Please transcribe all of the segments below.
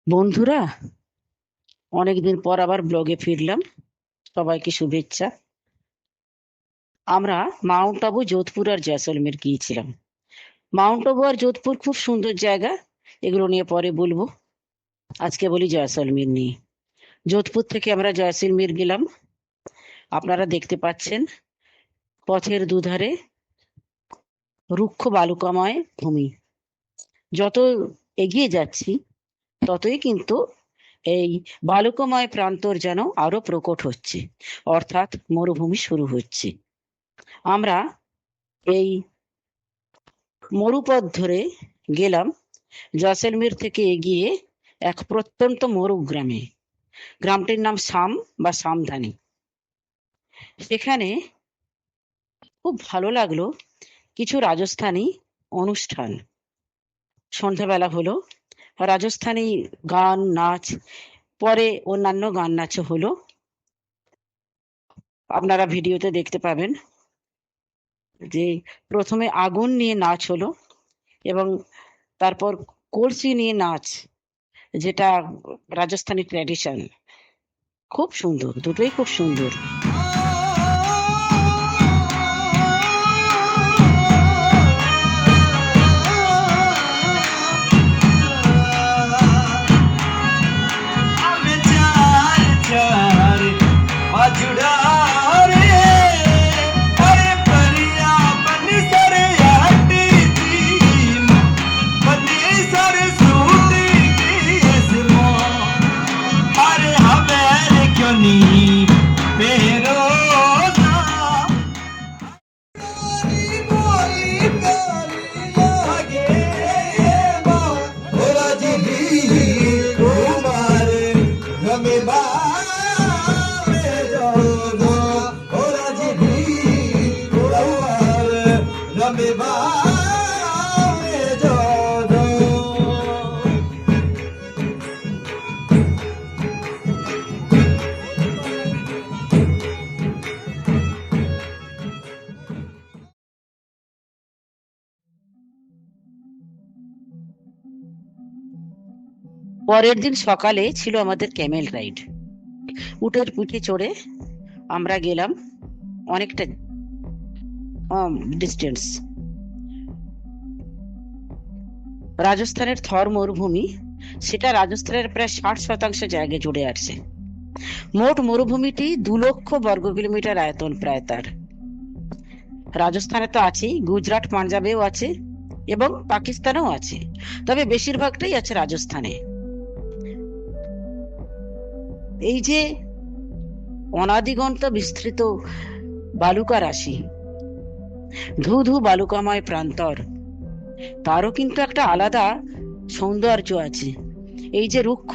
বন্ধুরা, অনেকদিন পর আবার ব্লগে ফিরলাম। সবাইকে শুভেচ্ছা। আমরা মাউন্ট আবু, যোধপুর আর জয়সলমের গিয়েছিলাম। মাউন্ট আবু আর যোধপুর খুব সুন্দর জায়গা, এগুলো নিয়ে পরে বলবো। আজকে বলি জয়সলমের নিয়ে। যোধপুর থেকে আমরা জয়সলমের গেলাম। আপনারা দেখতে পাচ্ছেন পথের দুধারে রুক্ষ বালুকাময় ভূমি। যত এগিয়ে যাচ্ছি ততই কিন্তু এই বালুকাময় প্রান্তর যেন আরো প্রকট হচ্ছে, অর্থাৎ মরুভূমি শুরু হচ্ছে। আমরা এই মরুপথ ধরে গেলাম জয়সলমের থেকে এগিয়ে এক প্রত্যন্ত মরু গ্রামে। গ্রামটির নাম সাম বা সামধানী। সেখানে খুব ভালো লাগলো কিছু রাজস্থানী অনুষ্ঠান। সন্ধ্যাবেলা হলো, রাজস্থানী গান নাচ, পরে অন্যান্য গান নাচও হলো। আপনারা ভিডিওতে দেখতে পাবেন যে প্রথমে আগুন নিয়ে নাচ হলো এবং তারপর কলসি নিয়ে নাচ, যেটা রাজস্থানী ট্র্যাডিশন। খুব সুন্দর, দুটোই খুব সুন্দর। পরের দিন সকালে ছিল আমাদের ক্যামেল রাইড। উটের পিঠে চড়ে আমরা গেলাম অনেকটা ডিস্টেন্স। রাজস্থানের থর মরুভূমি, সেটা রাজস্থানের প্রায় 60% জায়গা জুড়ে আছে। মোট মরুভূমিটি 2 লক্ষ বর্গ কিলোমিটার আয়তন প্রায় তার। রাজস্থানে তো আছেই, গুজরাট পাঞ্জাবেও আছে এবং পাকিস্তানেও আছে, তবে বেশিরভাগটাই আছে রাজস্থানে। এই যে অনাদিগন্ত বিস্তৃত বালুকা রাশি, ধু ধু বালুকাময় প্রান্তর, তারও কিন্তু একটা আলাদা সৌন্দর্য আছে। এই যে রুক্ষ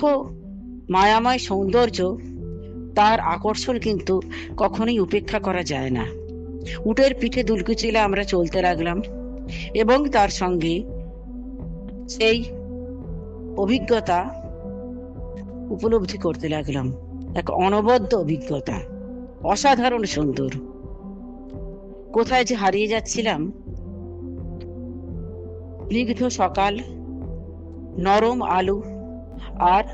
মায়াময় সৌন্দর্য, তার আকর্ষণ কিন্তু কখনোই উপেক্ষা করা যায় না। উটের পিঠে দুলকুচিলা আমরা চলতে লাগলাম এবং তার সঙ্গে সেই অভিজ্ঞতা উপলব্ধি করতে লাগলাম। এক অনবদ্য অভিজ্ঞতা, অসাধারণ সুন্দর। কোথায় যে হারিয়ে যাচ্ছিলাম। স্নিগ্ধ সকাল, নরম আলু আর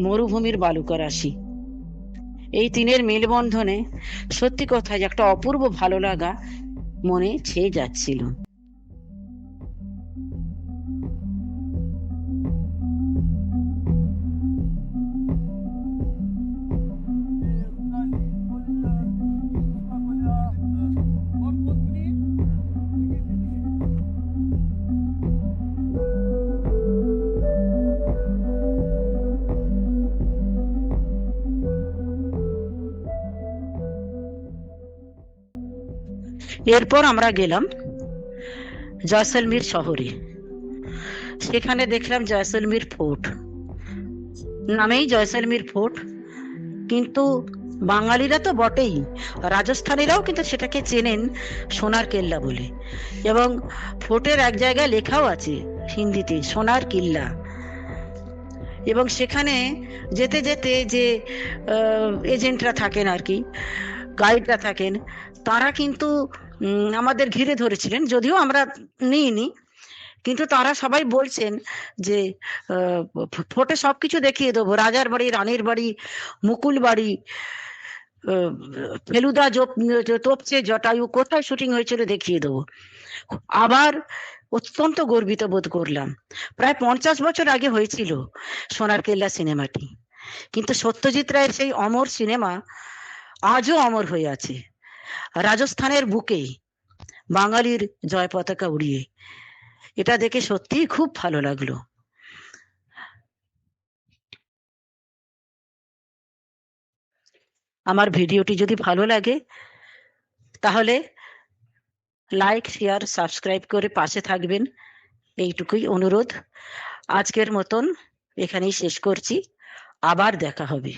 মরুভূমির বালুকা রাশি, এই তিনের মেলবন্ধনে সত্যি কথায় একটা অপূর্ব ভালো লাগা মনে ছেয়ে যাচ্ছিল। এরপর আমরা গেলাম জয়সলমীর শহরে। সেখানে দেখলাম জয়সলমীর ফোর্ট, নামেই জয়সলমীর ফোর্ট, কিন্তু বাঙালিরা তো বটেই, রাজস্থানীরাও কিন্তু সেটাকে চেনেন সোনার কেল্লা বলে। এবং ফোর্টের এক জায়গায় লেখাও আছে হিন্দিতে, সোনার কিল্লা। এবং সেখানে যেতে যেতে যে এজেন্টরা থাকেন আর কি, গাইডরা থাকেন, তারা কিন্তু আমাদের ঘিরে ধরেছিলেন, যদিও আমরা নিইনি, কিন্তু তারা সবাই বলছেন যে ফোটে সবকিছু দেখিয়ে দেবো, রাজার বাড়ি, রানীর বাড়ি, মুকুল বাড়ি, আহ, ফেলুদা তোপছে জটায়ু কোথায় শুটিং হয়েছিল দেখিয়ে দেবো। আবার অত্যন্ত গর্বিত বোধ করলাম। প্রায় 50 বছর আগে হয়েছিল সোনার কেল্লা সিনেমাটি, কিন্তু সত্যজিৎ রায়ের সেই অমর সিনেমা আজও অমর হয়ে আছে রাজস্থানের বুকে বাঙালির জয় পতাকা উড়িয়ে। এটা দেখে সত্যিই খুব ভালো লাগলো। আমার ভিডিওটি যদি ভালো লাগে তাহলে লাইক, শেয়ার, সাবস্ক্রাইব করে পাশে থাকবেন, এইটুকুই অনুরোধ। আজকের মতন এখানেই শেষ করছি, আবার দেখা হবে।